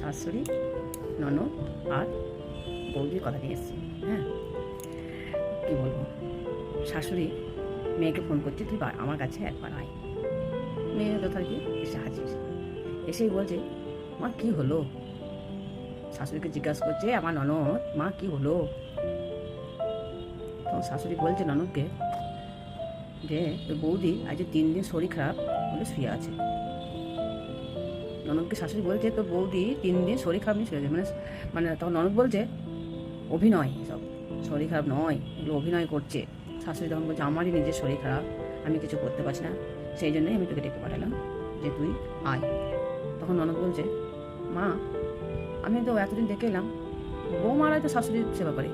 শাশুড়ি, ননদ আর বৌদির কথা নিয়ে এসেছি। হ্যাঁ, কী বলবো, শাশুড়ি মেয়েকে ফোন করছে, তুই আমার কাছে একবার আয়। মেয়ে যথারীতি এসে হাজির, এসেই বলছে, মা কী হলো? শাশুড়িকে জিজ্ঞাসা করছে আমার ননদ, মা কী হলো? তখন শাশুড়ি বলছে ননদকে যে তোর বৌদি আজ 3 দিন শরীর খারাপ বলে শুয়ে আছে। ননদকে শাশুড়ি বলছে তোর বৌদি 3 দিন শরীর খারাপ নিয়ে শুয়ে আছে। মানে তখন ননদ বলছে অভিনয়, এসব শরীর খারাপ নয়, এগুলো অভিনয় করছে। শাশুড়ি তখন বলছে আমারই নিজের শরীর খারাপ, আমি কিছু করতে পারছি না, সেই জন্যই আমি তোকে ডেকে পাঠালাম যে তুই আয়। তখন ননদ বলছে, মা আমি তো এতদিন ডেকে এলাম, বৌমারাই তো শাশুড়ির সেবা করে,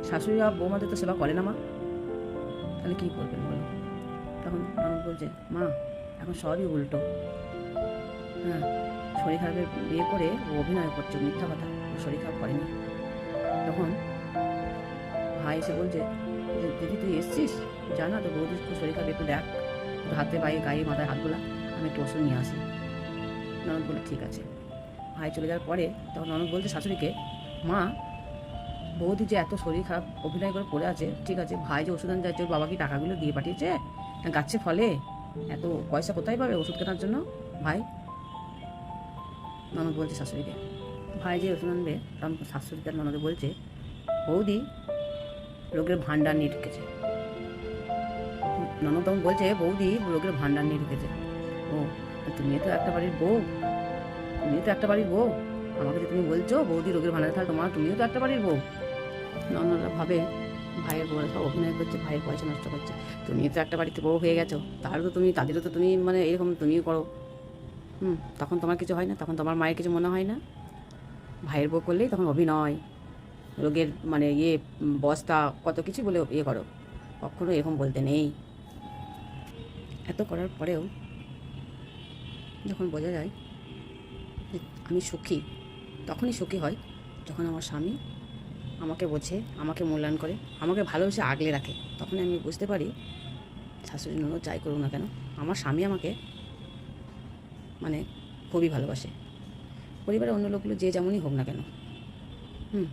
শাশুড়ি আর বৌমাদের তো সেবা করে না মা, তাহলে কী করবেন বলো? তখন ননদ বলছে, মা এখন সবই উল্টো। হ্যাঁ, শরীর খারাপের বিয়ে করে ও অভিনয় করছে, মিথ্যা কথা, ও শরীর খারাপ করেনি। তখন ভাই এসে বলছে যে দিদি তুই এসছিস, জানা তো বৌদির খুব শরীর খারাপ, একটু দেখ হাতে পায়ে গায়ে মাথায় হাতগুলা, আমি একটু ওষুধ নিয়ে আসি। ননদ বলে ঠিক আছে। ভাই চলে যাওয়ার পরে তখন ননদ বলছে শাশুড়িকে, মা বৌদি যে এত শরীর খারাপ অভিনয় করে পড়ে আছে, ঠিক আছে, ভাই যে ওষুধ আনতে যাচ্ছে ওর বাবা কি টাকাগুলো দিয়ে পাঠিয়েছে? গাছে ফলে এত পয়সা কোথায় পাবে ওষুধ কেনার জন্য ভাই? ননদ বলছে শাশুড়িকে, ভাই যে ওষুধ আনবে, তখন শাশুড়ি তার ননদে বলছে বৌদি রোগের ভাণ্ডার নিয়ে ঢুকেছে। ননদ তখন বলছে বৌদি রোগের ভাণ্ডার নিয়ে ঢুকেছে। ও তুমিও তো একটা বাড়ির বউ, তুমিও তো একটা বাড়ির বউ, আমাকে যে তুমি বলছো বৌদি রোগের ভাণ্ডার, তাহলে তুমিও তো একটা বাড়ির বউ। ননদরা ভাবে ভাইয়ের বউরা সব অভিনয় করছে, ভাইয়ের পয়সা নষ্ট করছে, তুমিও তো একটা বাড়িতে বউ হয়ে গেছো, তাহলে তো তুমি তাদেরও তো তুমি মানে এরকম তুমিও করো। তখন তোমার কিছু হয় না, তখন তোমার মায়ের কিছু মনে হয় না? ভাইয়ের বউ করলেই তখন অভিনয়, রোগের মানে বস্তা কত কিছু বলে করো, কখনো এরকম বলতে নেই। এত করার পরেও যখন বোঝা যায় যে আমি সুখী, তখনই সুখী হয় যখন আমার স্বামী আমাকে বোঝে, আমাকে মূল্যায়ন করে, আমাকে ভালোবেসে আগলে রাখে। তখন আমি বুঝতে পারি শাশুড়ি ননদ যাই করুক না কেন, আমার স্বামী আমাকে মানে খুবই ভালোবাসে। পরিবারের অন্য লোকগুলো যে যেমনই হোক না কেন,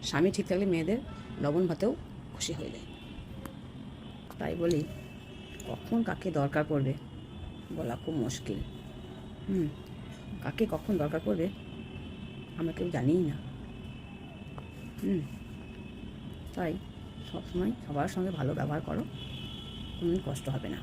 স্বামী ঠিক থাকলে মেয়েদের লবণ ভাতেও খুশি হয়ে যায়। তাই বলি কখন কাকে দরকার পড়বে বলা খুব মুশকিল। কাকে কখন দরকার পড়বে আমরা কেউ জানিই না। তাই সবসময় সবার সঙ্গে ভালো ব্যবহার করো, কোনোদিন কষ্ট হবে না।